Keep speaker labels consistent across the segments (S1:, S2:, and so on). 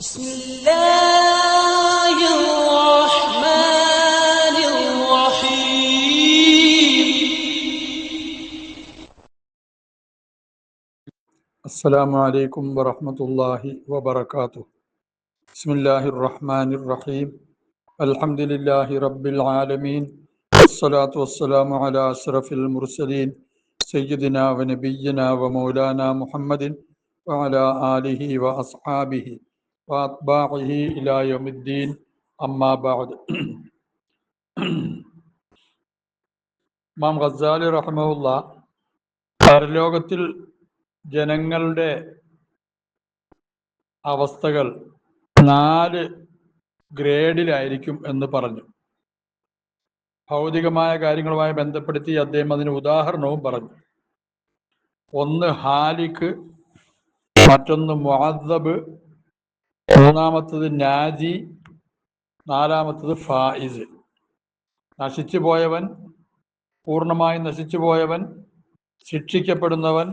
S1: بسم الله الرحمن الرحيم.
S2: السلام عليكم ورحمة الله وبركاته. بسم الله الرحمن الرحيم. الحمد لله رب العالمين، والصلاة والسلام على أشرف المرسلين سيدنا ونبينا ومولانا محمد وعلى آله وأصحابه وأتباعه إلى يوم الدين. أما بعد. ഇമാം ഗസാലി റഹ്മഹുള്ള പരലോകത്തിൽ ജനങ്ങളുടെ അവസ്ഥകൾ 4 ഗ്രേഡിലായിരിക്കും എന്ന് പറഞ്ഞു. ഭൗതികമായ കാര്യങ്ങളുമായി ബന്ധപ്പെടുത്തി അദ്ദേഹം അതിന് ഉദാഹരണവും പറഞ്ഞു. ഒന്ന് ഹാലിക്ക്, മറ്റൊന്ന് മുഅദ്ദബ്, മൂന്നാമത്തത് നാജി, നാലാമത്തത് ഫായിസ്. നശിച്ചു പോയവൻ, പൂർണ്ണമായും നശിച്ചു പോയവൻ, ശിക്ഷിക്കപ്പെടുന്നവൻ,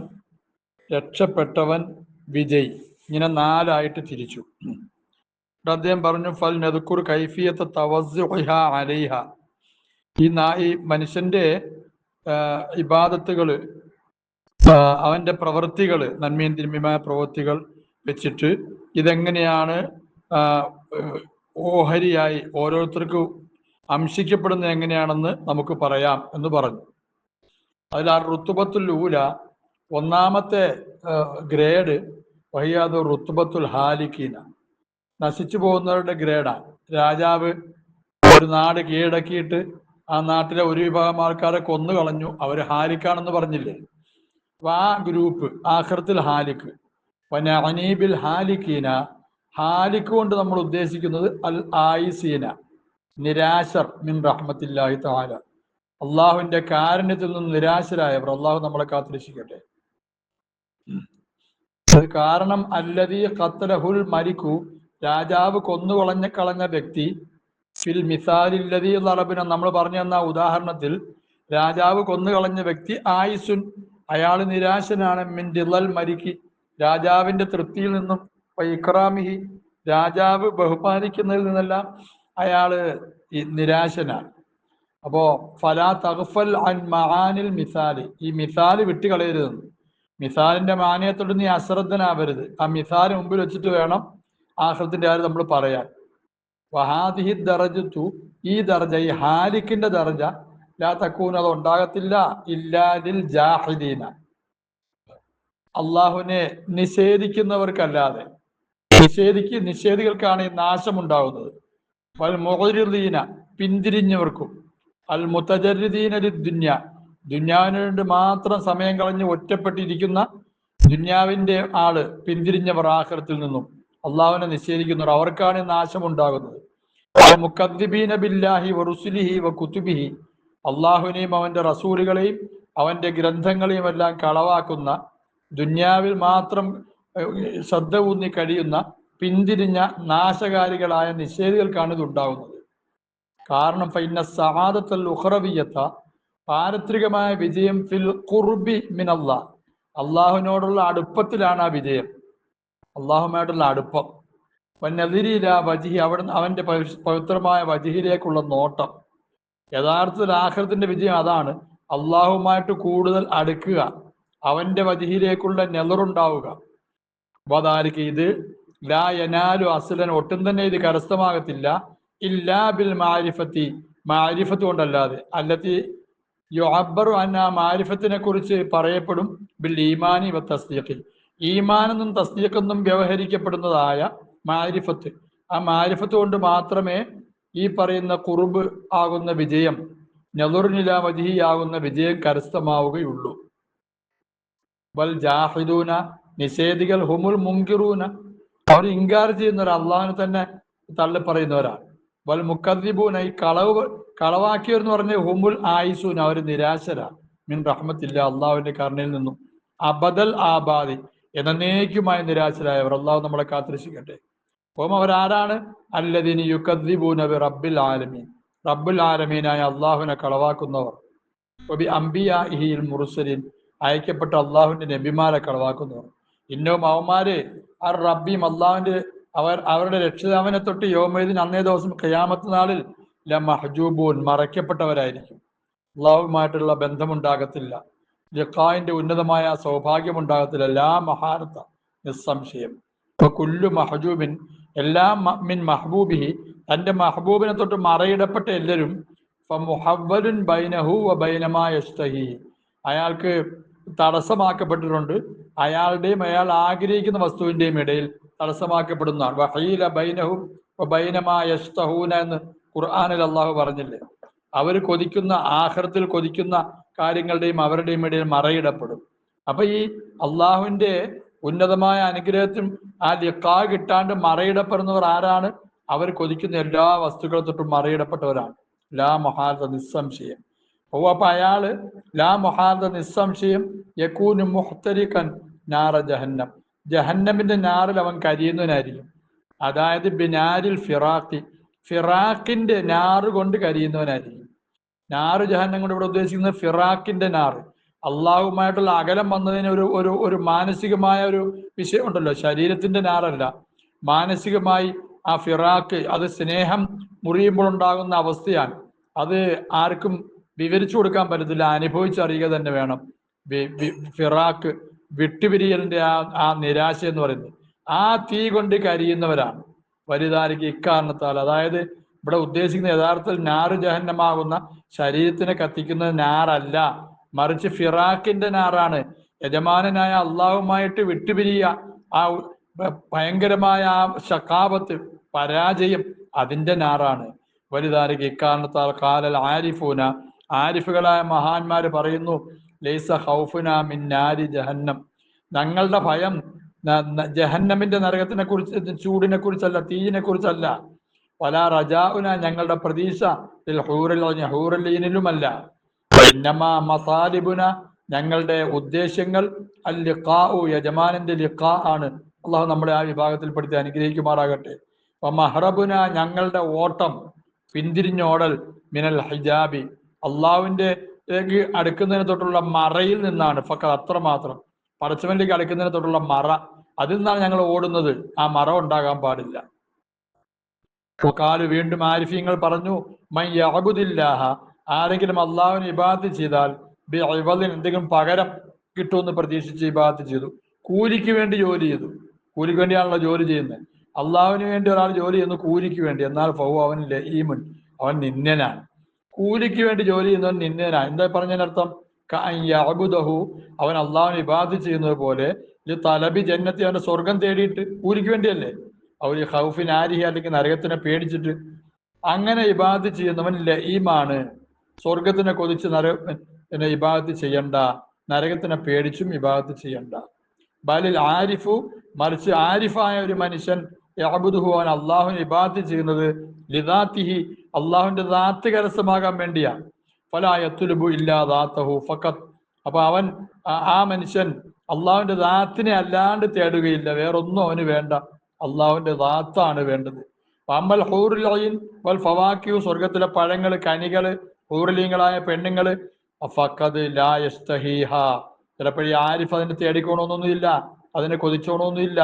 S2: രക്ഷപ്പെട്ടവൻ, വിജയ്. ഇങ്ങനെ 4ആയിട്ട് തിരിച്ചു. അദ്ദേഹം പറഞ്ഞു, ഫൽ നദ്കുർ കൈഫിയത്ത് തവസ്സുഹ അലൈഹ. ഈ മനുഷ്യന്റെ ഇബാദത്തുകൾ, അവന്റെ പ്രവൃത്തികൾ, നന്മയും തിന്മയുമായ പ്രവൃത്തികൾ വെച്ചിട്ട് ഇതെങ്ങനെയാണ് ഓഹരിയായി ഓരോരുത്തർക്കും അംശിക്കപ്പെടുന്നത് എങ്ങനെയാണെന്ന് നമുക്ക് പറയാം എന്ന് പറഞ്ഞു. അതിൽ ആ റുത്തുബത്തുൽ ഊല, ഒന്നാമത്തെ ഗ്രേഡ് വഹിയാദ് റുത്തുബത്തുൽ ഹാലിക്കീന, നശിച്ചു പോകുന്നവരുടെ ഗ്രേഡാണ്. രാജാവ് ഒരു നാട് കീഴടക്കിയിട്ട് ആ നാട്ടിലെ ഒരു വിഭാഗം ആൾക്കാരെ കൊന്നു കളഞ്ഞു, അവർ ഹാലിക്കാണെന്ന് പറഞ്ഞില്ലേ? അപ്പൊ ആ ഗ്രൂപ്പ് ആഖിറത്തിൽ ഹാലിക്ക്. വനഅനീബിൽ ഹാലിക്കീന, ഹാലിക്ക് കൊണ്ട് നമ്മൾ ഉദ്ദേശിക്കുന്നത് അൽ ആയിസീന, നിരാശർ മിൻ റഹ്മത്തില്ലാഹി തആല, അള്ളാഹുവിന്റെ കാരുണ്യത്തിൽ നിന്ന് നിരാശരായവർ. അള്ളാഹു നമ്മളെ കാത്തിരക്ഷിക്കട്ടെ. കാരണം അല്ലദീ ഖത്തലഹുൽ മലിക്കു, രാജാവ് കളഞ്ഞ വ്യക്തി, ഫിൽ മിസാലില്ലദീ ദറബന, നമ്മൾ പറഞ്ഞു തന്ന ഉദാഹരണത്തിൽ രാജാവ് കളഞ്ഞ വ്യക്തി ആയിസുൻ, അയാൾ നിരാശനാണ്. മിൻ ദിളൽ മലിക്കി, രാജാവിന്റെ തൃപ്തിയിൽ നിന്നും, ഇക്റാമിഹി, രാജാവ് ബഹുമാനിക്കുന്നതിൽ നിന്നെല്ലാം അയാള് നിരാശനാണ്. അപ്പോ ഫലാ തഗ്ഫൽ അൻ മആനിൽ മിസാലി, ഈ മിസാല് വിട്ടുകളയരുതെന്ന്. മിസാലിന്റെ മാനയത്തോട് നീ അശ്രദ്ധനാവരുത്. ആ മിസാല് മുമ്പിൽ വെച്ചിട്ട് വേണം ആഖിറത്തിന്റെ കാര്യം നമ്മൾ പറയാൻ. വഹാദിഹി ദറജത്തു, ഈ ദർജ, ഈ ഹാലിക്കിന്റെ ദർജ, ലാ തക്കൂൻ, അത് ഉണ്ടാകത്തില്ല, ഇല്ലാദിൽ ജാഹിദീന, അള്ളാഹുവിനെ നിഷേധിക്കുന്നവർക്കല്ലാതെ. നിഷേധികൾക്കാണ് ഈ നാശം ഉണ്ടാകുന്നത്. വൽ മുഅ്രിദീന, പിന്തിരിഞ്ഞവർക്കും. അൽ മുതജർരിദീന ലിദ്ദുന്യ, ദുന്യാവിന് വേണ്ടി മാത്രം സമയം കളഞ്ഞ് ഒറ്റപ്പെട്ടിരിക്കുന്ന ദുന്യാവിന്റെ ആള്, പിന്തിരിഞ്ഞവർ ആഖിറത്തിൽ നിന്നും അള്ളാഹുവിനെ നിഷേധിക്കുന്നവർ, അവർക്കാണ് നാശം ഉണ്ടാകുന്നത്. മുക്കദ്ദിബീന ബില്ലാഹി വറുസുലിഹി വകുതുബിഹി, അള്ളാഹുവിനെയും അവന്റെ റസൂലുകളെയും അവന്റെ ഗ്രന്ഥങ്ങളെയും എല്ലാം കളവാക്കുന്ന, ദുന്യാവിൽ മാത്രം ശ്രദ്ധ ഊന്നി കഴിയുന്ന പിന്തിരിഞ്ഞ നാശകാരികളായ നിഷേധികൾക്കാണ് ഇത് ഉണ്ടാകുന്നത്. കാരണം ഫൈന സആദത്തുൽ ഉഖറവിയ്യത, പാരത്രികമായ വിജയം ഫിൽ ഖുർബി മിനല്ലാഹ്, അള്ളാഹുവിനോടുള്ള അടുപ്പത്തിലാണ് ആ വിജയം, അള്ളാഹുമായിട്ടുള്ള അടുപ്പം. വന്നദിരില വജിഹി, അവന്റെ പവിത്രമായ വജിഹിലേക്കുള്ള നോട്ടം. യഥാർത്ഥത്തിൽ ആഖിറത്തിന്റെ വിജയം അതാണ്, അള്ളാഹുമായിട്ട് കൂടുതൽ അടുക്കുക, അവന്റെ വജിഹിലേക്കുള്ള നെലറുണ്ടാവുക. വദാലിക, ഇത് ലാ യനാലു അസ്ലൻ, ഒട്ടും തന്നെ ഇത് കരസ്ഥമാകത്തില്ല, ഇല്ലാ ബിൽ മാരിഫത്തി, മാരിഫത്ത് കൊണ്ടല്ലാതെ. അല്ലത്തി യുഅബ്ബറു അന്ന, മാരിഫത്തിനെ കുറിച്ച് പറയപ്പെടും, ബിൽ ഈമാനി വ തസ്ദീഖി, ഈമാനെന്നും തസ്ദീഖെന്നും വ്യവഹരിക്കപ്പെടുന്നതായ മാരിഫത്ത്. ആ മാരിഫത്ത് കൊണ്ട് മാത്രമേ ഈ പറയുന്ന ഖുർബ് ആകുന്ന വിജയം, നദറുനിലാ വജിഹി ആകുന്ന വിജയം കരസ്ഥമാവുകയുള്ളൂ. വൽ ജാഹിദൂന, നിഷേധികൾ, ഹുമുൽ മുൻകിറൂന, അവർ ഇൻകാർ ചെയ്യുന്നവർ, അള്ളാഹുവിനെ തന്നെ തള്ളി പറയുന്നവരാണ്. വൽ മുക്കദ്ദിബൂന, ഈ കളവാക്കിയവരെന്ന് പറഞ്ഞ ഹുമുൽ ആയിസൂൻ, അവർ നിരാശരാണ്. മിൻ റഹ്മത്തില്ല, അള്ളാഹുവിന്റെ കരുണയിൽ നിന്നും. അബദൽ ആബാദി, എന്നേക്കുമായി നിരാശരായവർ. അള്ളാഹു നമ്മളെ കാത്തിരക്ഷിക്കട്ടെ. അപ്പം അവരാരാണ്? അല്ലദീന യുകദ്ദിബൂന ബി റബ്ബിൽ ആലമീൻ, റബ്ബുൽ ആലമീനായ അള്ളാഹുവിനെ കളവാക്കുന്നവർ. വബി അംബിയാഇഹിൽ മുർസലീൻ, അയക്കപ്പെട്ട അള്ളാഹുവിന്റെ നബിമാരെ കളവാക്കുന്നവർ. ഇന്നവും അവന്മാര് അർ റബ്ബിയും, അള്ളാഹുവിന്റെ അവരുടെ രക്ഷിതാവിനെ തൊട്ട് യൗമൈദിൻ അന്നേ ദിവസം ഖിയാമത്ത് നാളിൽ മഹജൂബൂൻ മറയ്ക്കപ്പെട്ടവരായിരിക്കും. അള്ളാഹുമായിട്ടുള്ള ബന്ധമുണ്ടാകത്തില്ല, ലിഖാഇന്റെ ഉന്നതമായ സൗഭാഗ്യമുണ്ടാകത്തില്ല. ലാ മഹാരത്ത, നിസ്സംശയം. ഇപ്പൊ കുല്ലു മഹജൂബിൻ, എല്ലാം മിൻ മഹബൂബിഹി, തന്റെ മഹബൂബിനെ തൊട്ട് മറയിടപ്പെട്ട എല്ലാവരും ഫമുഹവ്വലുൻ ബൈനഹു വ ബൈനമാ യസ്തഹി, അയാൾക്ക് തടസ്സമാക്കപ്പെട്ടിട്ടുണ്ട് അയാളുടെയും അയാൾ ആഗ്രഹിക്കുന്ന വസ്തുവിന്റെയും ഇടയിൽ തടസ്സമാക്കപ്പെടുന്നതാണ്. വഹീല ബൈനഹു വ ബൈനമാ യസ്തഹൂന എന്ന് ഖുർആനിൽ അള്ളാഹു പറഞ്ഞില്ലേ. അവർ കൊതിക്കുന്ന, ആഖിറത്തിൽ കൊതിക്കുന്ന കാര്യങ്ങളുടെയും അവരുടെയും ഇടയിൽ മറയിടപ്പെടും. അപ്പൊ ഈ അള്ളാഹുവിന്റെ ഉന്നതമായ അനുഗ്രഹത്തിനും ആ ലിഖാ കിട്ടാണ്ട് മറയിടപ്പെടുന്നവർ ആരാണ്? അവർ കൊതിക്കുന്ന എല്ലാ വസ്തുക്കളെ തൊട്ടും മറയിടപ്പെട്ടവരാണ്. ലാ മൊഹാദ, നിസ്സംശയം. അപ്പൊ അയാള് ലാ മൊഹാദ, നിസ്സംശയം യകൂനു മുഹ്തരികൻ നാറ ജഹന്നം, ജഹന്നമിന്റെ നാറിൽ അവൻ കരിയുന്നവനായിരിക്കും. അതായത് ബിനാരിൽ ഫിറാഖി, ഫിറാഖിന്റെ നാറ് കൊണ്ട് കരിയുന്നവനായിരിക്കും. നാറ് ജഹന്നം കൊണ്ട് ഇവിടെ ഉദ്ദേശിക്കുന്നത് ഫിറാഖിന്റെ നാറ്, അള്ളാഹുമായിട്ടുള്ള അകലം വന്നതിന് ഒരു മാനസികമായ ഒരു വിഷയം ഉണ്ടല്ലോ. ശരീരത്തിന്റെ നാറല്ല, മാനസികമായി ആ ഫിറാഖ്, അത് സ്നേഹം മുറിയുമ്പോൾ ഉണ്ടാകുന്ന അവസ്ഥയാണ്. അത് ആർക്കും വിവരിച്ചു കൊടുക്കാൻ പറ്റത്തില്ല, അനുഭവിച്ചറിയുക തന്നെ വേണം. ഫിറാഖ്, വിട്ടുപിരിയലിന്റെ ആ നിരാശ എന്ന് പറയുന്നത്, ആ തീ കൊണ്ട് കരിയുന്നവരാണ്. വലുതാരിക്ക് ഇക്കാരണത്താൽ, അതായത് ഇവിടെ ഉദ്ദേശിക്കുന്ന യഥാർത്ഥത്തിൽ നാറ് ജഹന്നമാകുന്ന ശരീരത്തിനെ കത്തിക്കുന്ന നാറല്ല, മറിച്ച് ഫിറാഖിന്റെ നാറാണ്. യജമാനനായ അള്ളാഹുമായിട്ട് വിട്ടുപിരിയ ആ ഭയങ്കരമായ ആ ശകാബത്ത്, പരാജയം, അതിന്റെ നാറാണ്. വലുതാരിക്ക് ഇക്കാരണത്താൽ കാലൽ ആരിഫൂന, ആരിഫുകളായ മഹാന്മാര് പറയുന്നു, ലൈസ ഖൗഫുന മിൻ നാരി ജഹന്നം, ഞങ്ങളുടെ ഭയം ജഹന്നമിന്റെ നരകത്തിനെ കുറിച്ച്, ചൂടിനെ കുറിച്ചല്ല, തീയിനെ കുറിച്ചല്ല. വലാ റജാഉന, ഞങ്ങളുടെ പ്രതീക്ഷ ഹൂറലീനിലുമല്ല. ഇന്നമാ മസാലിബുന, ഞങ്ങളുടെ ഉദ്ദേശ്യങ്ങൾ അൽ ലിഖാഉ, യജമാനന്റെ ലിഖാ ആണ്. അള്ളാഹു നമ്മളെ ആ വിഭാഗത്തിൽപ്പെടുത്തി അനുഗ്രഹിക്കുമാറാകട്ടെ. മഹ്റബുന, ഞങ്ങളുടെ ഓട്ടം, പിന്തിരിഞ്ഞോടൽ, മിനൽ ഹിജാബി, അള്ളാഹുവിന്റെ അടുക്കുന്നതിനെ തൊട്ടുള്ള മറയിൽ നിന്നാണ്. ഫഖത്ത്, അത്രമാത്രം. പടച്ചവനിലേക്ക് അടുക്കുന്നതിനെ തൊട്ടുള്ള മറ, അതിൽ നിന്നാണ് ഞങ്ങൾ ഓടുന്നത്. ആ മറ ഉണ്ടാകാൻ പാടില്ല. കാല് വീണ്ടും ആരിഫീങ്ങൾ പറഞ്ഞു, മൻ യഅബുദില്ലാഹ, ആരെങ്കിലും അള്ളാഹുവിനെ ഇബാദത്ത് ചെയ്താൽ ബിഇവദിൻ, എന്തെങ്കിലും പകരം കിട്ടുമെന്ന് പ്രതീക്ഷിച്ച് ഇബാദത്ത് ചെയ്തു, കൂലിക്ക് വേണ്ടി ജോലി ചെയ്തു. കൂലിക്ക് വേണ്ടിയാണല്ലോ ജോലി ചെയ്യുന്നത്. അള്ളാഹുവിന് വേണ്ടി ഒരാൾ ജോലി ചെയ്യുന്നു കൂലിക്ക് വേണ്ടി, എന്നാൽ ഫഹു, അവൻ ലഈമുൻ, അവൻ നിന്ദനാണ്. കൂലിക്ക് വേണ്ടി ജോലി ചെയ്യുന്നവൻ നിന്ദനാണ്. എന്താ പറഞ്ഞതിനർത്ഥം? യഅബുദഹു, അവൻ അള്ളാഹുവിനെ ഇബാദത്ത് ചെയ്യുന്നത് പോലെ, തലബി ജന്നത്തി, അവന്റെ സ്വർഗം തേടിയിട്ട്, കൂലിക്ക് വേണ്ടിയല്ലേ. അവർ ഖൗഫിൻ ആരിഹി, അല്ലെങ്കിൽ നരകത്തിനെ പേടിച്ചിട്ട് അങ്ങനെ ഇബാദത്ത് ചെയ്യുന്നവൻ ലഈമാണ്. സ്വർഗത്തിനെ കൊതിച്ച് നരകത്തിനെ ഇബാദത്ത് ചെയ്യണ്ട, നരകത്തിനെ പേടിച്ചും ഇബാദത്ത് ചെയ്യണ്ട. ബലിൽ ആരിഫു, മറിച്ച് ആരിഫായ ഒരു മനുഷ്യൻ യഅബുദുഹു, അവൻ അള്ളാഹുവിനെ ഇബാദത്ത് ചെയ്യുന്നത് ലിദാത്തിഹി, അള്ളാഹുവിന്റെ ദാത്ത് കരസ്ഥമാകാൻ വേണ്ടിയാണ്. ഫലാ യത്ലുബു ഇല്ലാ ദാത്തഹു ഫഖത്ത്, അപ്പൊ അവൻ, ആ മനുഷ്യൻ അള്ളാഹുവിന്റെ ദാത്തിനെ അല്ലാണ്ട് തേടുകയില്ല, വേറൊന്നും അവന് വേണ്ട, അള്ളാഹുവിന്റെ ദാത്താണ് വേണ്ടത്. അമ്മൽ ഹൂറുൽ ഐൻ വൽ ഫവാക്കിഹു, സ്വർഗത്തിലെ പഴങ്ങള്, കനികള്, ഹൂറുലീങ്ങളായ പെണ്ണുങ്ങള്, ഫഖദ് ലാ യസ്തഹീഹ, ചിലപ്പോഴീ ആരിഫ് അതിനെ തേടിക്കോണമെന്നൊന്നുമില്ല, അതിനെ കൊതിച്ചോണമെന്നില്ല.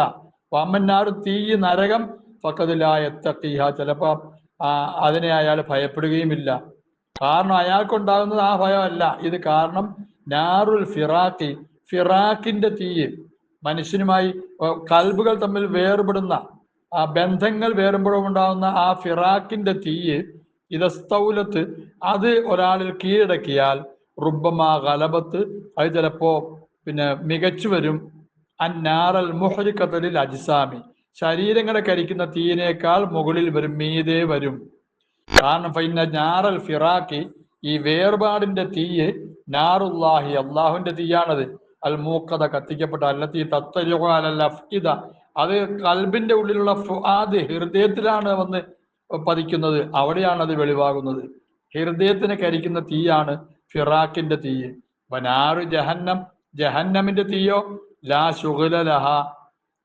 S2: അമ്മന്നാറ്, തീ, നരകം, ഫഖദ് ലാ യത്തഖീഹ, ചിലപ്പോ അതിനെ അയാൾ ഭയപ്പെടുകയുമില്ല. കാരണം അയാൾക്കുണ്ടാകുന്നത് ആ ഭയമല്ല, ഇത് കാരണം നാറുൽ ഫിറാഖി, ഫിറാഖിന്റെ തീ, മനുഷ്യനുമായി കൽബുകൾ തമ്മിൽ വേർപെടുന്ന ആ ബന്ധങ്ങൾ വേറുമ്പോഴുണ്ടാകുന്ന ആ ഫിറാഖിന്റെ തീയ്, ഇതസ്തൗലത്ത്, അത് ഒരാളിൽ കീഴടക്കിയാൽ റുബ്ബമാ ഗലബത്ത്, അത് ചിലപ്പോ മികച്ചു വരും. അന്നാറൽ മുഹ്രിഖത്തുൽ അജ്സാമി, ശരീരങ്ങളെ കരിക്കുന്ന തീയിനേക്കാൾ മുകളിൽ വരും, മീതെ വരും. കാരണം ഫൈന നാറൽ ഫിറാഖി, ഈ വേർപാടിന്റെ തീയ്, നാറുല്ലാഹി, അള്ളാഹുവിന്റെ തീയാണത്. അൽ മൂക്കത, കത്തിക്കപ്പെട്ട, അല്ലത്തി തത്തലിഉ അലൽ അഫ്ഇദ, അത് കൽബിന്റെ ഉള്ളിലുള്ള ഫുആദ്, ഹൃദയത്തിലാണ് വന്ന് പതിക്കുന്നത്, അവിടെയാണ് അത് വെളിവാകുന്നത്. ഹൃദയത്തിനെ കരിക്കുന്ന തീയാണ് ഫിറാഖിന്റെ തീ. വനാറു ജഹന്നം, ജഹന്നമിന്റെ തീയോ ലാ ശുഗ്ല ലഹ,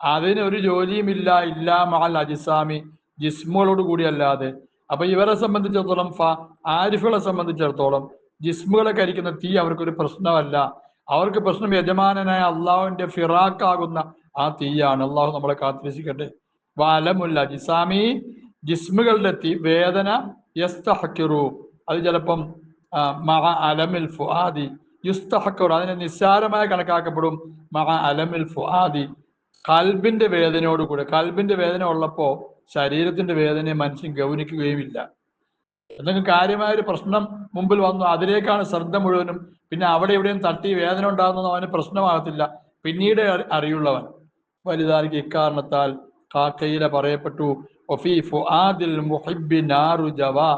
S2: അതിനൊരു ജോലിയുമില്ല, ഇല്ലാ മഅൽ അജ്സാമി, ജിസ്മുകളോട് കൂടി അല്ലാതെ. അപ്പൊ ഇവരെ സംബന്ധിച്ചിടത്തോളം, ആരിഫുകളെ സംബന്ധിച്ചിടത്തോളം ജിസ്മുകളെ കരിക്കുന്ന തീ അവർക്കൊരു പ്രശ്നമല്ല. അവർക്ക് പ്രശ്നം യജമാനനായ അള്ളാഹുവിന്റെ ഫിറാഖാകുന്ന ആ തീയാണ്. അള്ളാഹു നമ്മളെ കാത്തിരക്ഷിക്കട്ടെ. വലമുല്ല ജിസാമി ജിസ്മുകളുടെ വേദന യസ്തഹക്കിറു അത് ചിലപ്പം മഹ അലമിൽ ഫുആദി യുസ്തഹക്കിറു അതിനെ നിസ്സാരമായി കണക്കാക്കപ്പെടും. മഹ അലമിൽ ഫുആദി കൽബിന്റെ വേദനയോടുകൂടെ. കൽബിന്റെ വേദന ഉള്ളപ്പോ ശരീരത്തിന്റെ വേദനയെ മനുഷ്യൻ ഗൗനിക്കുകയുമില്ല. എന്തെങ്കിലും കാര്യമായ ഒരു പ്രശ്നം മുമ്പിൽ വന്നു അതിലേക്കാണ് ശ്രദ്ധ മുഴുവനും. പിന്നെ അവിടെ ഇവിടെയും തട്ടി വേദന ഉണ്ടാകുന്നതും അവന് പ്രശ്നമാകത്തില്ല, പിന്നീട് അറിയുള്ളവൻ. വലുതാർക്ക് ഇക്കാരണത്താൽ കാക്കയില പറയപ്പെട്ടു ഒഫീ ഫുആദിൽ മുഹിബ്ബി നാറു ജവാ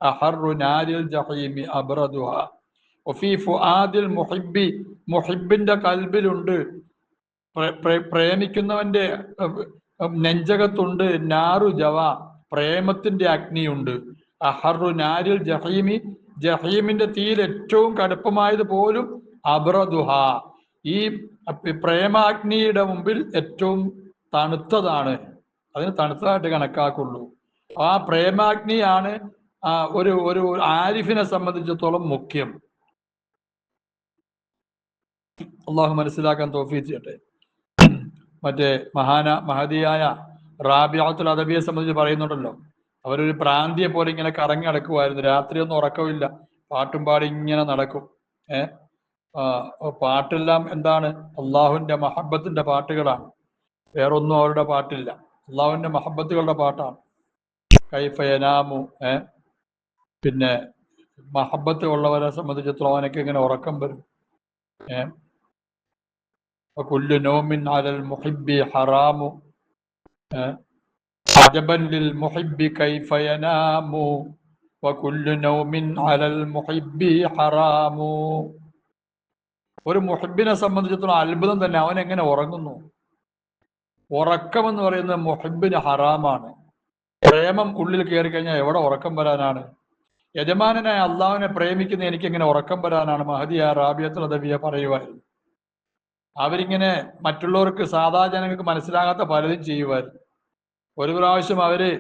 S2: അഹറു നാരിൽ ജഹീമി അബ്റദുഹ. ഒഫീ ഫുആദിൽ മുഹിബ്ബി മുഹിബിന്റെ കൽബിലുണ്ട്, പ്രേമിക്കുന്നവന്റെ നെഞ്ചകത്തുണ്ട് നാറു ജവാ പ്രേമത്തിന്റെ അഗ്നിയുണ്ട്. അഹറു നാരിൽ ജഹീമി ജഹീമിന്റെ തീയിൽ ഏറ്റവും കടുപ്പമായത് പോലും അബ്റദുഹ ഈ പ്രേമാഗ്നിയുടെ മുമ്പിൽ ഏറ്റവും തണുത്തതാണ്, അതിന് തണുത്തതായിട്ട് കണക്കാക്കുള്ളൂ. ആ പ്രേമാഗ്നിയാണ് ഒരു ഒരു ആരിഫിനെ സംബന്ധിച്ചിടത്തോളം മുഖ്യം. അള്ളാഹു മനസ്സിലാക്കാൻ തൗഫീഖ് ചെയ്യട്ടെ. മറ്റേ മഹതിയായ റാബിഅത്തുൽ അദവിയെ സംബന്ധിച്ച് പറയുന്നുണ്ടല്ലോ, അവരൊരു പ്രാന്തിയെ പോലെ ഇങ്ങനെ കറങ്ങി നടക്കുമായിരുന്നു. രാത്രിയൊന്നും ഉറക്കമില്ല, പാട്ടും പാടി ഇങ്ങനെ നടക്കും. പാട്ടെല്ലാം എന്താണ്? അള്ളാഹുവിന്റെ മഹബത്തിന്റെ പാട്ടുകളാണ്, വേറൊന്നും അവരുടെ പാട്ടില്ല. അള്ളാഹുവിന്റെ മഹബത്തുകളുടെ പാട്ടാണ്. കൈഫയനാമു പിന്നെ മഹബത്ത് ഉള്ളവരെ സംബന്ധിച്ചിടത്തോളം അവനൊക്കെ ഇങ്ങനെ ഉറക്കം വരും. കുല്ലു നൗമിൻ അലൽ മുഹിബ്ബി ഹറാമു അജബൻ ലിൽ മുഹിബ്ബി കൈഫയനാമു വകുല്ലു നൗമിൻ അലൽ മുഹിബ്ബി ഹറാമു. ഒരു മുഹിബിനെ സംബന്ധിച്ചിടത്തോളം അത്ഭുതം തന്നെ, അവൻ എങ്ങനെ ഉറങ്ങുന്നു. ഉറക്കമെന്ന് പറയുന്നത് മുഹിബിന് ഹറാമാണ്. പ്രേമം ഉള്ളിൽ കയറി കഴിഞ്ഞാൽ എവിടെ ഉറക്കം വരാനാണ്? യജമാനനായ അള്ളാഹുവിനെ പ്രേമിക്കുന്ന എനിക്ക് എങ്ങനെ ഉറക്കം വരാനാണ്? മഹദിയ റാബിയത്തുൽ അദവിയ പറയുമായിരുന്നു. അവരിങ്ങനെ മറ്റുള്ളവർക്ക് സാധാരണ ജനങ്ങൾക്ക് മനസ്സിലാകാത്ത പലതും ചെയ്യുമായിരുന്നു. ഒരു പ്രാവശ്യം അവര്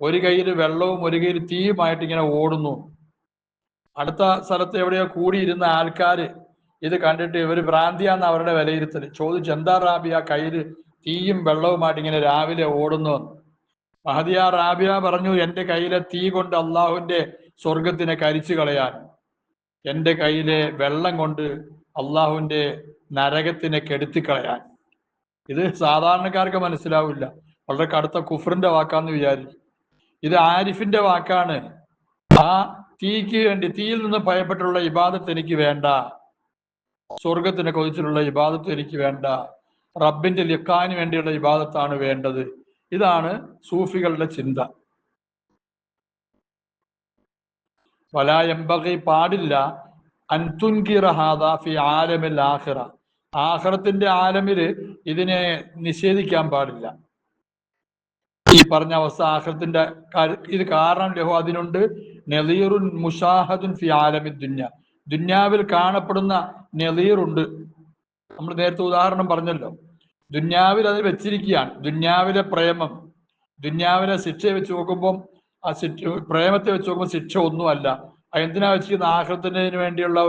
S2: ഒരു കയ്യിൽ വെള്ളവും ഒരു കയ്യിൽ തീയുമായിട്ട് ഇങ്ങനെ ഓടുന്നു. അടുത്ത സ്ഥലത്ത് എവിടെയോ കൂടിയിരുന്ന ആൾക്കാര് ഇത് കണ്ടിട്ട് ഇവര് ഭ്രാന്തിയാന്ന് അവരുടെ വിലയിരുത്തൽ. ചോദിച്ചു, എന്താ റാബിയ കയ്യിൽ തീയും വെള്ളവുമായിട്ട് ഇങ്ങനെ രാവിലെ ഓടുന്നു? മഹദിയ റാബിയ പറഞ്ഞു, എൻ്റെ കയ്യിലെ തീ കൊണ്ട് അള്ളാഹുവിന്റെ സ്വർഗത്തിനെ കരിച്ചു കളയാൻ, എൻ്റെ കയ്യിലെ വെള്ളം കൊണ്ട് അള്ളാഹുവിന്റെ നരകത്തിനെ കെടുത്തിക്കളയാൻ. ഇത് സാധാരണക്കാർക്ക് മനസ്സിലാവില്ല, വളരെ കടുത്ത കുഫറിന്റെ വാക്കാന്ന് വിചാരിക്കും. ഇത് ആരിഫിന്റെ വാക്കാണ്. ആ തീക്ക് വേണ്ടി, തീയിൽ നിന്ന് ഭയപ്പെട്ടുള്ള ഇബാദത്ത് എനിക്ക് വേണ്ട, സ്വർഗത്തിനെ കൊതിച്ചിട്ടുള്ള ഇബാദത്ത് എനിക്ക് വേണ്ട, റബ്ബിന്റെ ലിഖാന് വേണ്ടിയുള്ള ഇബാദത്താണ് വേണ്ടത്. ഇതാണ് സൂഫികളുടെ ചിന്ത. വലാ യംബഗി പാടില്ല അൻതുൻകിറ ഹാദാ ഫി ആലമിൽ ആഖിറ, ആഖിറത്തിന്റെ ആലമില് ഇതിനെ നിഷേധിക്കാൻ പാടില്ല. ഈ പറഞ്ഞ അവസ്ഥ ആഖിറത്തിന്റെ ഇത് കാരണം ലഹു അതിനുണ്ട് നദീറുൻ മുഷാഹദുൻ ഫി ആലമി ദുന്യ, ദുന്യാവിൽ കാണപ്പെടുന്ന നദീറുണ്ട്. നമ്മൾ നേരത്തെ ഉദാഹരണം പറഞ്ഞല്ലോ, ദുന്യാവിൽ അത് വെച്ചിരിക്കുകയാണ്. ദുന്യാവിലെ പ്രേമം, ദുന്യാവിലെ ശിക്ഷയെ വെച്ച് നോക്കുമ്പോൾ ആ പ്രേമത്തെ വെച്ച് നോക്കുമ്പോൾ ശിക്ഷ ഒന്നുമല്ല. എന്തിനാ വെച്ചിരിക്കുന്ന? ആഖിറത്തിന് വേണ്ടിയുള്ള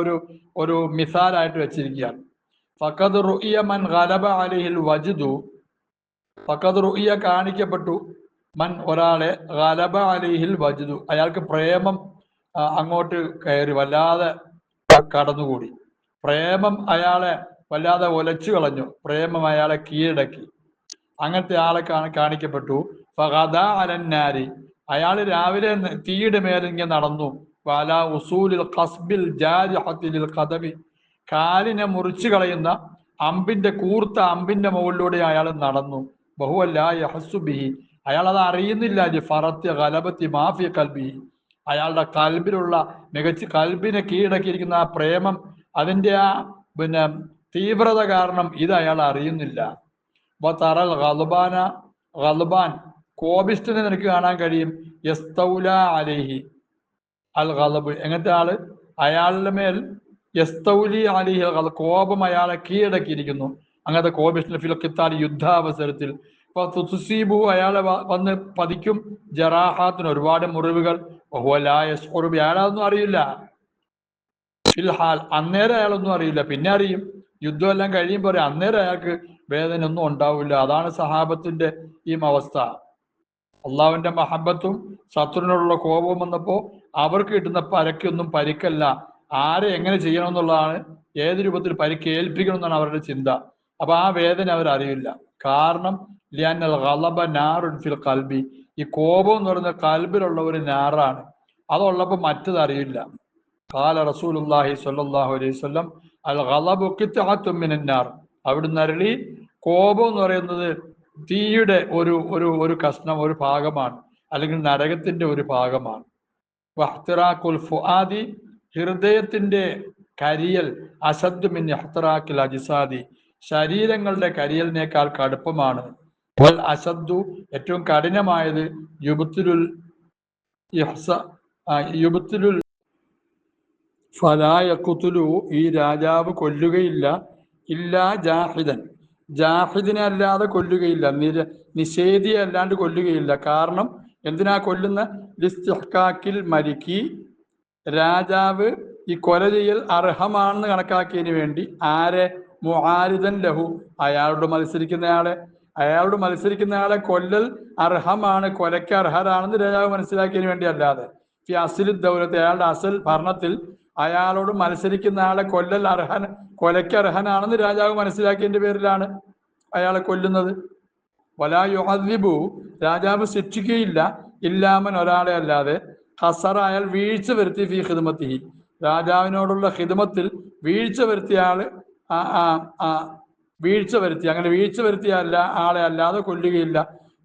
S2: ഒരു മിസാലായിട്ട് വെച്ചിരിക്കുകയാണ്. ഫഖദ് റുഇയ മൻ ഗലബ അലൈഹിൽ വജ്ദു, ഫഖദ് റുഇയ കാണിക്കപ്പെട്ടു, മൻ ഒരാളെ ഗലബ അലൈഹിൽ വജ്ദു അയാൾക്ക് പ്രേമം അങ്ങോട്ട് കയറി വല്ലാതെ കടന്നുകൂടി, പ്രേമം അയാളെ വല്ലാതെ ഒലച്ചു കളഞ്ഞു, പ്രേമം അയാളെ കീഴടക്കി. അങ്ങനത്തെ ആളെ കാണിക്കപ്പെട്ടു. ഫഗദാ അലന്നാരി, അയാൾ രാവിലെ തീയുടെ മേലിങ്ങനെ നടന്നു. വലാ ഉസൂലിൽ ഖസ്ബിൽ ജാരിഹത്തിൽ ഖദമി, കാലിനെ മുറിച്ചു കളയുന്ന അമ്പിന്റെ കൂർത്ത അമ്പിന്റെ മുകളിലൂടെ അയാൾ നടന്നു. ബഹുവല്ലാ യഹസ്സു ബിഹി, അയാൾ അത് അറിയുന്നില്ല. ഫറത്യ ഗലബത്തി മാഫിയ കൽബി, അയാളുടെ കൽബിലുള്ള മികച്ച കൽബിനെ കീഴടക്കിയിരിക്കുന്ന ആ പ്രേമം, അതിന്റെ ആ തീവ്രത കാരണം ഇത് അയാൾ അറിയുന്നില്ല. തറൽ ഗൽബാന, ഗൽബാൻ കോപിഷ്ഠനെ നിനക്ക് കാണാൻ കഴിയും. യസ്തൗല അലൈഹി അൽ ഗലബ്, എങ്ങനത്തെ ആള്? അയാളുടെ മേൽ യസ്തൗലി അലൈഹി അൽ, കോപം അയാളെ കീഴടക്കിയിരിക്കുന്നു. അങ്ങനത്തെ കോപിഷ്ഠ ഫിൽ ഖിത്താൽ, യുദ്ധാവസരത്തിൽ തുസീബു, അയാളെ വന്ന് പതിക്കും. ജറാഹാത്തിന്, ഒരുപാട് മുറിവുകൾ. അയാളൊന്നും അറിയില്ല. ഫിൽഹാൽ, അന്നേരം അയാളൊന്നും അറിയില്ല, പിന്നെ അറിയും. യുദ്ധം എല്ലാം കഴിയുമ്പോൾ അന്നേരം അയാൾക്ക് വേദന ഒന്നും ഉണ്ടാവില്ല. അതാണ് സഹാബത്തിന്റെ ഈ അവസ്ഥ. അള്ളാഹുവിന്റെ മഹബത്തും ശത്രുവിനോടുള്ള കോപവും വന്നപ്പോൾ അവർക്ക് കിട്ടുന്ന പരക്കൊന്നും പരിക്കല്ല, ആരെ എങ്ങനെ ചെയ്യണം എന്നുള്ളതാണ്, ഏത് രൂപത്തിൽ പരിക്കേൽപ്പിക്കണം എന്നാണ് അവരുടെ ചിന്ത. അപ്പൊ ആ വേദന അവരറിയില്ല. കാരണം ലിയന്നൽ ഗളബ നാറുൻ ഫിൽ ഖൽബി, ഈ കോപം എന്ന് പറയുന്ന കൽബിലുള്ള ഒരു നാറാണ്. അതുള്ളപ്പോൾ മറ്റത് അറിയില്ല. ഖാല റസൂലുള്ളാഹി സ്വല്ലല്ലാഹു അലൈഹി വസല്ലം അൽ ഗളബു ഖിത്അത്തും മിനൻ നാർ, അവിടുന്ന് അരുളി, കോപം എന്ന് പറയുന്നത് തീയുടെ ഒരു ഒരു ഒരു കഷ്ണം, ഒരു ഭാഗമാണ്, അല്ലെങ്കിൽ നരകത്തിന്റെ ഒരു ഭാഗമാണ്. വഹ്തിറാഖുൽ ഫുആദി, ഹൃദയത്തിന്റെ കരിയൽ, അശദ്ദു മിൻ ഇഹ്തിറാഖിൽ അജ്സാദി, ശരീരങ്ങളുടെ കരിയലിനേക്കാൾ കടുപ്പമാണ്. വൽ അശദ്ദു, ഏറ്റവും കഠിനമായത്, യുബ്തിലുൽ ഇഹ്സ യുബ്തിലുൽ ഫലാ യഖ്തുലു, ഈ രാജാവ് കൊല്ലുകയില്ല, ഇല്ലാ ജാഹിദൻ, ജാഹിദിനെ അല്ലാതെ കൊല്ലുകയില്ല, നിഷേധിയെ അല്ലാണ്ട് കൊല്ലുകയില്ല. കാരണം എന്തിനാ കൊല്ലുന്ന? ലിസ്തിഹ്കാക്കിൽ മലിക്കി, രാജാവ് ഈ കൊല ചെയ്യൽ അർഹമാണെന്ന് കണക്കാക്കിയതിന് വേണ്ടി. ആരെ? മുആരിദൻ ലഹു, അയാളോട് മത്സരിക്കുന്നയാളെ കൊല്ലൽ അർഹമാണ്, കൊലയ്ക്ക് അർഹരാണെന്ന് രാജാവ് മനസ്സിലാക്കിയതിന് വേണ്ടി അല്ലാതെ. ഈ അസിലു ദൗലത്ത്, അയാളുടെ അസൽ ഭരണത്തിൽ അയാളോട് മത്സരിക്കുന്ന ആളെ കൊല്ലൽ കൊലയ്ക്ക് അർഹനാണെന്ന് രാജാവ് മനസ്സിലാക്കിയതിന്റെ പേരിലാണ് അയാളെ കൊല്ലുന്നത്. വലാ യുഅദ്ദിബു, രാജാവ് ശിക്ഷിക്കുകയില്ല, ഇല്ലാമൻ, ഒരാളെ അല്ലാതെ, ഖസറ, അയാൾ വീഴ്ച വരുത്തി, ഫീ ഖിദ്മത്തിഹി, രാജാവിനോടുള്ള ഖിദ്മത്തിൽ വീഴ്ച വരുത്തിയ ആള്, അങ്ങനെ വീഴ്ച വരുത്തിയ ആളെ അല്ലാതെ കൊല്ലുകയില്ല.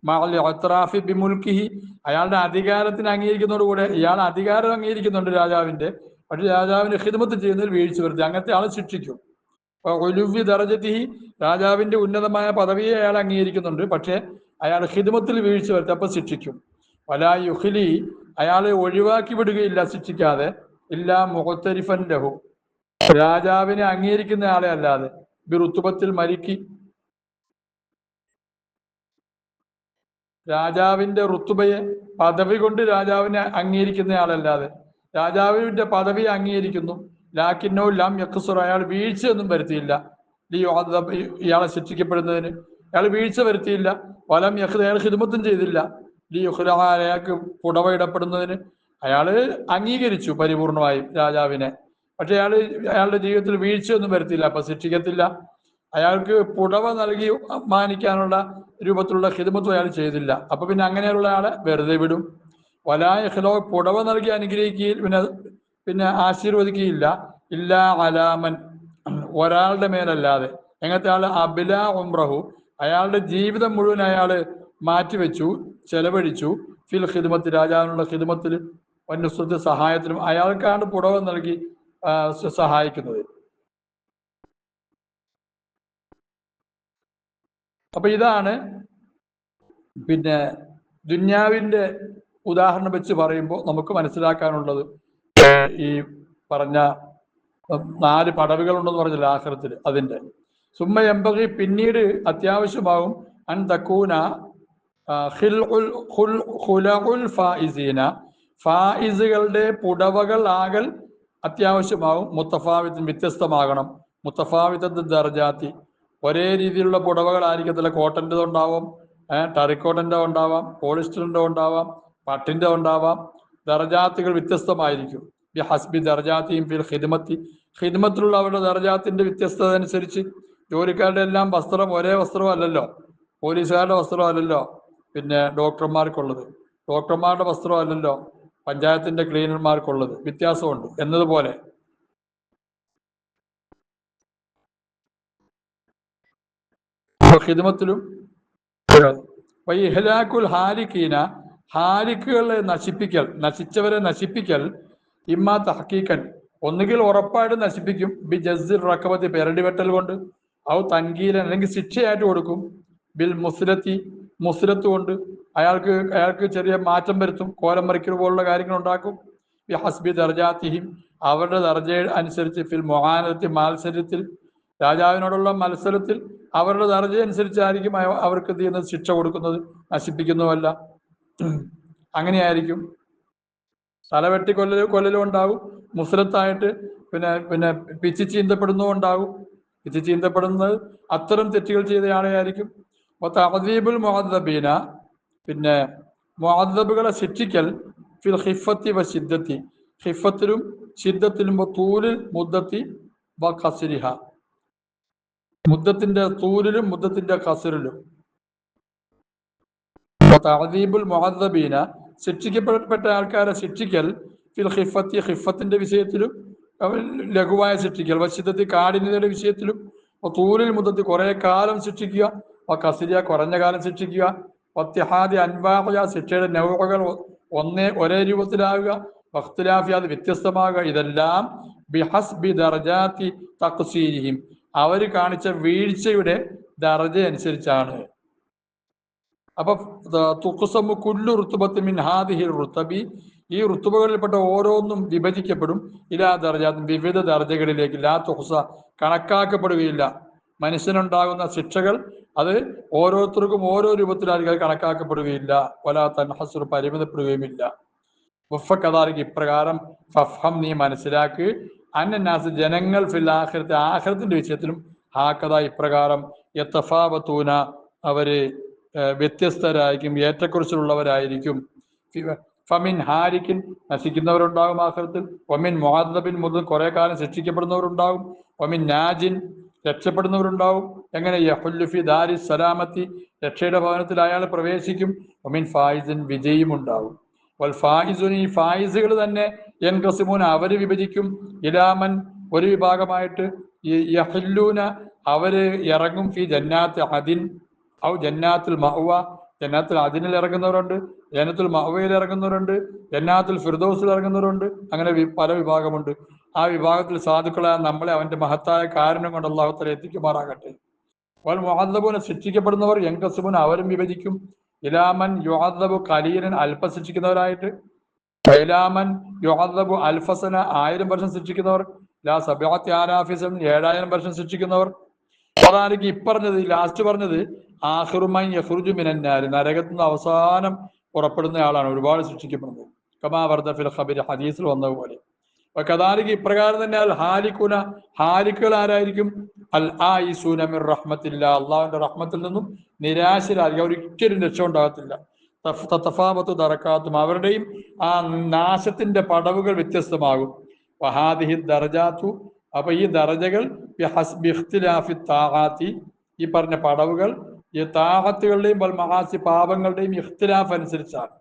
S2: മഅൽ ഇഅ്തിറാഫി ബിമുൽക്കിഹി, അയാളുടെ അധികാരത്തിന് അംഗീകരിക്കുന്നതോടുകൂടെ, ഇയാൾ അധികാരം അംഗീകരിക്കുന്നുണ്ട് രാജാവിന്റെ, പക്ഷെ രാജാവിന്റെ ഖിദ്മത്ത് ചെയ്യുന്നതിൽ വീഴ്ച വരുത്തി, അങ്ങനത്തെ ആളെ ശിക്ഷിക്കും. ഉലുവ്വി ദറജതിഹി, രാജാവിന്റെ ഉന്നതമായ പദവിയെ അയാൾ അംഗീകരിക്കുന്നുണ്ട്, പക്ഷെ അയാൾ ഖിദ്മത്തിൽ വീഴ്ച വരുത്തി, അപ്പൊ ശിക്ഷിക്കും. വലാ യുഖ്ലി, അയാളെ ഒഴിവാക്കി വിടുകയില്ല ശിക്ഷിക്കാതെ, ഇല്ലാ മുഖത്തരിഫൻ ലഹു, രാജാവിനെ അംഗീകരിക്കുന്ന ആളെ അല്ലാതെ, ബിറുത്തുബത്തിൽ മരിക്കി, രാജാവിന്റെ റുത്തുബയെ, പദവി കൊണ്ട് രാജാവിനെ അംഗീകരിക്കുന്ന ആളല്ലാതെ, രാജാവിന്റെ പദവി അംഗീകരിക്കുന്നു, ലാക്കിന്നോ ലം യഖ്സുർ, അയാൾ വീഴ്ചയൊന്നും വരുത്തിയില്ല, ഇയാളെ ശിക്ഷിക്കപ്പെടുന്നതിന് അയാൾ വീഴ്ച വരുത്തിയില്ല. വലം യഖ്ദ, അയാൾ ഖിദ്മത്തും ചെയ്തില്ല. അയാൾക്ക് പുടവയിടപ്പെടുന്നതിന് അയാൾ അംഗീകരിച്ചു പരിപൂർണമായും രാജാവിനെ, പക്ഷെ അയാളുടെ ജീവിതത്തിൽ വീഴ്ചയൊന്നും വരുത്തിയില്ല, അപ്പൊ ശിക്ഷിക്കത്തില്ല. അയാൾക്ക് പുടവ നൽകി മാനിക്കാനുള്ള രൂപത്തിലുള്ള ഖിദ്മത്തും അയാൾ ചെയ്തില്ല, അപ്പൊ പിന്നെ അങ്ങനെയുള്ള ആളെ വെറുതെ വിടും. വലായഹ്ലോ, പുടവ നൽകി അനുഗ്രഹിക്കുകയും പിന്നെ ആശീർവദിക്കുകയില്ല, ഇല്ലാ അലാമൻ, ഒരാളുടെ മേലല്ലാതെ. എങ്ങനത്തെ ആള്? അബില ഉംറഹു, അയാളുടെ ജീവിതം മുഴുവൻ അയാള് മാറ്റിവെച്ചു, ചെലവഴിച്ചു, ഫിൽ ഖിദ്മത്ത്, രാജാവിനുള്ള ഖിദ്മത്തിൽ, വന്നുസ്രത്ത്, സഹായത്തിനും, അയാൾക്കാണ് പുടവ നൽകി സഹായിക്കുന്നത്. അപ്പൊ ഇതാണ് പിന്നെ ദുന്യാവിന്റെ ഉദാഹരണം വെച്ച് പറയുമ്പോൾ നമുക്ക് മനസ്സിലാക്കാനുള്ളത്. ഈ പറഞ്ഞ 4 പടവുകളുണ്ടെന്ന് പറഞ്ഞില്ല ആഖിറത്തിൽ, അതിന്റെ സുമ്മ എമ്പകി, പിന്നീട് അത്യാവശ്യമാകും, അൻ തക്കൂന ഖുലഉൽ ഫായിസീന, ഫായിസുകളുടെ പുടവകൾ ആകൽ അത്യാവശ്യമാകും, മുത്തഫാവിത്തിൻ, വ്യത്യസ്തമാകണം, മുത്തഫാവിത്തത്ത് ദർജാത്തി, ഒരേ രീതിയിലുള്ള പുടവകൾ ആയിരിക്കത്തില്ല. കോട്ടൻ്റെ ഉണ്ടാവാം, ടറിക്കോട്ടൻ്റെ ഉണ്ടാവാം, പോളിസ്റ്ററിൻ്റെ ഉണ്ടാവാം, പട്ടിൻ്റെ ഉണ്ടാവാം. ദർജാത്തുകൾ വ്യത്യസ്തമായിരിക്കും. ബി ഹസ്ബി ദർജാത്തിയും ഫിൽ ഖിദ്മത്തി, ഖിദ്മത്തിലുള്ള അവരുടെ ദർജാത്തിന്റെ വ്യത്യസ്തത അനുസരിച്ച്. ജോലിക്കാരുടെ എല്ലാം വസ്ത്രം ഒരേ വസ്ത്രമല്ലല്ലോ, പോലീസുകാരുടെ വസ്ത്രമല്ലല്ലോ പിന്നെ ഡോക്ടർമാർക്കുള്ളത്, ഡോക്ടർമാരുടെ വസ്ത്രമല്ലല്ലോ പഞ്ചായത്തിന്റെ ക്ലീനർമാർക്കുള്ളത്, വ്യത്യാസമുണ്ട് എന്നതുപോലെ ഖിദ്മത്തിലും. ഇഹ്ലാക്കുൽ ഹാലിക്കീന, ഹാലിക്കുകളെ നശിപ്പിക്കൽ, നശിച്ചവരെ നശിപ്പിക്കൽ, ഇമ്മാ തഹ്കീക്കൻ, ഒന്നുകിൽ ഉറപ്പായിട്ട് നശിപ്പിക്കും, ബി ജസ്സിൽ റക്കബത്തി, പെരടി വെട്ടൽ കൊണ്ട്, ഔ തൻകീലൻ, അല്ലെങ്കിൽ ശിക്ഷയായിട്ട് കൊടുക്കും, ബിൽ മുസ്രത്തി, മുസ്രത്ത് കൊണ്ട് അയാൾക്ക് ചെറിയ മാറ്റം വരുത്തും, കോലം മറിക്കൽ പോലുള്ള കാര്യങ്ങൾ ഉണ്ടാക്കും. ബി ഹസ്ബി ദർജാത്തിഹിം, അവരുടെ ദർജ അനുസരിച്ച്, ഫിൽ മുആനദത്തി, മത്സരത്തിൽ, രാജാവിനോടുള്ള മത്സരത്തിൽ അവരുടെ ദർജ അനുസരിച്ചായിരിക്കും അവർക്ക് ചെയ്യുന്നത്, ശിക്ഷ കൊടുക്കുന്നത്, നശിപ്പിക്കുന്നതുമല്ല. അങ്ങനെയായിരിക്കും. തലവെട്ടി കൊല്ലലും ഉണ്ടാകും, മുസ്ലത്തായിട്ട് പിന്നെ പിച്ചി ചീന്തപ്പെടുന്നതും ഉണ്ടാകും. പിച്ചി ചീന്തപ്പെടുന്നത് അത്തരം തെറ്റുകൾ ചെയ്ത ആളെയായിരിക്കും. തഅദീബുൽ മുഅദ്ദബീന, പിന്നെ മുഅദ്ദബുകളെ ശിക്ഷിക്കൽ ഫിൽ ഖിഫത്തി വ ശിദ്ദത്തി, ഖിഫത്തിലും ശിദ്ദത്തിലും, തൂലിൽ മുദ്ദത്തി വ ഖസ്രിഹ, മുദ്ദത്തിന്റെ തൂലിലും മുദ്ദത്തിന്റെ ഖസ്റിലും. തഅദീബുൽ മുഅദ്ദബീന, ശിക്ഷിക്കപ്പെട്ട ആൾക്കാരെ ശിക്ഷിക്കൽ ഫിൽ ഖിഫത്തി, ഖിഫത്തിന്റെ വിഷയത്തിലും, ലഘുവായ ശിക്ഷിക്കൽ, വശിദ്ദത്തി കാഠിന്യതയുടെ വിഷയത്തിലും, തൂലിൽ മുദ്ദത്തി കുറെ കാലം ശിക്ഷിക്കുക, ഖസ്രിഹ കുറഞ്ഞ കാലം ശിക്ഷിക്കുക, വത്തിഹാദി അൻവാഖിയ ശിക്ഷയുടെ നൗഉകൾ ഒരേ രൂപത്തിലാകുക, വഖ്തിലാഫി അത് വ്യത്യസ്തമാകുക. ഇതെല്ലാം ബിഹസ്ബി ദർജാത്തി തഖ്സീരിഹിം, അവർ കാണിച്ച വീഴ്ചയുടെ ദർജ അനുസരിച്ചാണ്. അപ്പൊ തുഖ്സമു കുല്ലു റുത്ബത്തിൻ മിൻ ഹാദിഹി റുതബി, ഈ റുത്തുബകളിൽപ്പെട്ട ഓരോന്നും വിഭജിക്കപ്പെടും. ഇലാ ദർജാത്തിൻ, വിവിധ ദർജകളിലേക്ക്. ലാ തുഖ്സ, കണക്കാക്കപ്പെടുകയില്ല. മനുഷ്യനുണ്ടാകുന്ന ശിക്ഷകൾ അത് ഓരോരുത്തർക്കും ഓരോ രൂപത്തിലായിരിക്കും, അത് കണക്കാക്കപ്പെടുകയില്ല. വലാ തൻഹസ്റു, പരിമിതപ്പെടുകയുമില്ല. വഫ്ഫകദാലിക, ഇപ്രകാരം, ഫഫ്ഹം, നീ മനസ്സിലാക്ക്, അന്നന്നാസ്, ജനങ്ങൾ, ഫിൽ ആഖിറത്തി, ആഖിറത്തിന്റെ വിഷയത്തിലും, ഹാക്കദ, ഇപ്രകാരം, യതഫാവതൂന, അവര് വ്യത്യസ്തരായിരിക്കും, ഏറ്റക്കുറിച്ചിലുള്ളവരായിരിക്കും. ഫമിൻ ഹാരിക്കിൻ, നശിക്കുന്നവരുണ്ടാകും ആഖിറത്തിൽ, വമിൻ മുഅദ്ദബിൻ, മുതൽ കുറെ കാലം ശിക്ഷിക്കപ്പെടുന്നവരുണ്ടാകും, വമിൻ നാജിൻ, രക്ഷപ്പെടുന്നവരുണ്ടാവും. എങ്ങനെ? യഹുല്ലു ഫി ദാരി സലാമത്തി, രക്ഷയുടെ ഭവനത്തിൽ അയാൾ പ്രവേശിക്കും. വമിൻ ഫായിസിൻ, വിജയും ഉണ്ടാവും. വൽ ഫായിസുൻ, ഈ ഫായിസുകൾ തന്നെ യൻഖസിമൂന, അവര് വിഭജിക്കും. ഇലാമൻ, ഒരു വിഭാഗമായിട്ട്, യഹല്ലൂന, അവര് ഇറങ്ങും, ഫി ജന്നാത്ത് അദിൻ ഔ ജന്നാത്തുൽ മഅവ, ജന്നാത്തുൽ അദിനിൽ ഇറങ്ങുന്നവരുണ്ട്, ജന്നത്തുൽ മഅവയിൽ ഇറങ്ങുന്നവരുണ്ട്, ജന്നാത്തുൽ ഫിർദൗസിൽ ഇറങ്ങുന്നവരുണ്ട്. അങ്ങനെ പല വിഭാഗമുണ്ട്. ആ വിഭാഗത്തിൽ സാധുക്കളായ നമ്മളെ അവന്റെ മഹത്തായ കാരണം കൊണ്ട് അല്ലാഹു തആല എത്തിക്കുമാറാകട്ടെ. വൽ മുഅദ്ദബൂന, ശിക്ഷിക്കപ്പെടുന്നവർ, യൻഖസിമൂന, അവരും വിഭജിക്കും. ഇലാമൻ യുഅദ്ദബു ഖലീലൻ, അല്പം ശിക്ഷിക്കുന്നവരായിട്ട്, ഇലാമൻ യുഅദ്ദബു അൽഫസന, 1000 വർഷം ശിക്ഷിക്കുന്നവർ, ലാ സബഅത്തി ആലാഫി സന, 7000 വർഷം ശിക്ഷിക്കുന്നവർ. അതായിരിക്കും ഇപ്പറഞ്ഞത്, ലാസ്റ്റ് പറഞ്ഞത്, ആഖിറുമൻ യഖ്റുജു മിനൻ നാർ, നരകത്തിൽ നിന്ന് അവസാനം പുറപ്പെടുന്ന ആളാണ് ഒരുപാട് ശിക്ഷിക്കപ്പെടുന്നത്. കമാ വർദ ഫിൽ ഖബരി, ഹദീസിൽ വന്നതുപോലെ. കദാലിക, ഇപ്രകാരം തന്നെ, അൽ ഹാലിക്കുന, ഹാലിക്കുകൾ ആരായിരിക്കും? അൽ ആയിസൂന മിർ റഹ്മത്തില്ലാ, അള്ളാഹുവിന്റെ റഹ്മത്തിൽ നിന്നും നിരാശരായിരിക്കും, ഒരിക്കലും രക്ഷ ഉണ്ടാകത്തില്ല. തഫാവത്തു ദറകാത്തും, അവരുടെയും ആ നാശത്തിന്റെ പടവുകൾ വ്യത്യസ്തമാകും. വഹാദിഹി ദർജാത്തു, അപ്പൊ ഈ ദർജകൾ ബിഹസ്ബി ഇഖ്തിലാഫി താഅത്തി, ഈ പറഞ്ഞ പടവുകൾ ഈ താഅത്തുകളുടെയും വൽ മആസി, പാപങ്ങളുടെയും ഇഖ്തിലാഫ് അനുസരിച്ചാണ്.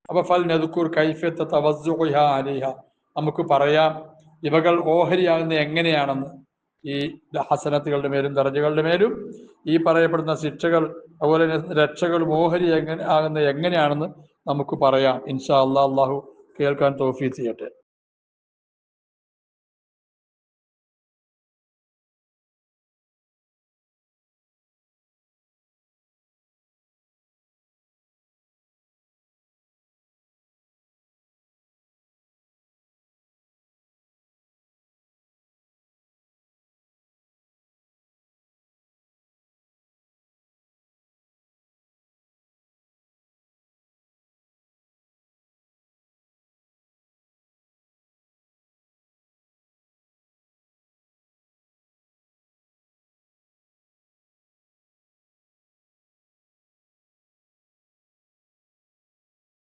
S2: അപ്പൊ ഫൽ നദ്കുർ കൈഫിയത തവസ്സുഹ അലൈഹ, നമുക്ക് പറയാം ഇവകൾ ഓഹരിയാകുന്ന എങ്ങനെയാണെന്ന്. ഈ ഹസനത്തുകളുടെ മേലും ദർജകളുടെ മേലും ഈ പറയപ്പെടുന്ന ശിക്ഷകൾ, അതുപോലെ രക്ഷകൾ, ഓഹരി ആകുന്ന എങ്ങനെയാണെന്ന് നമുക്ക് പറയാം. ഇൻഷാ അല്ലാഹ്. അല്ലാഹു കേൾക്കാൻ തൗഫീഖ് ചെയ്യട്ടെ.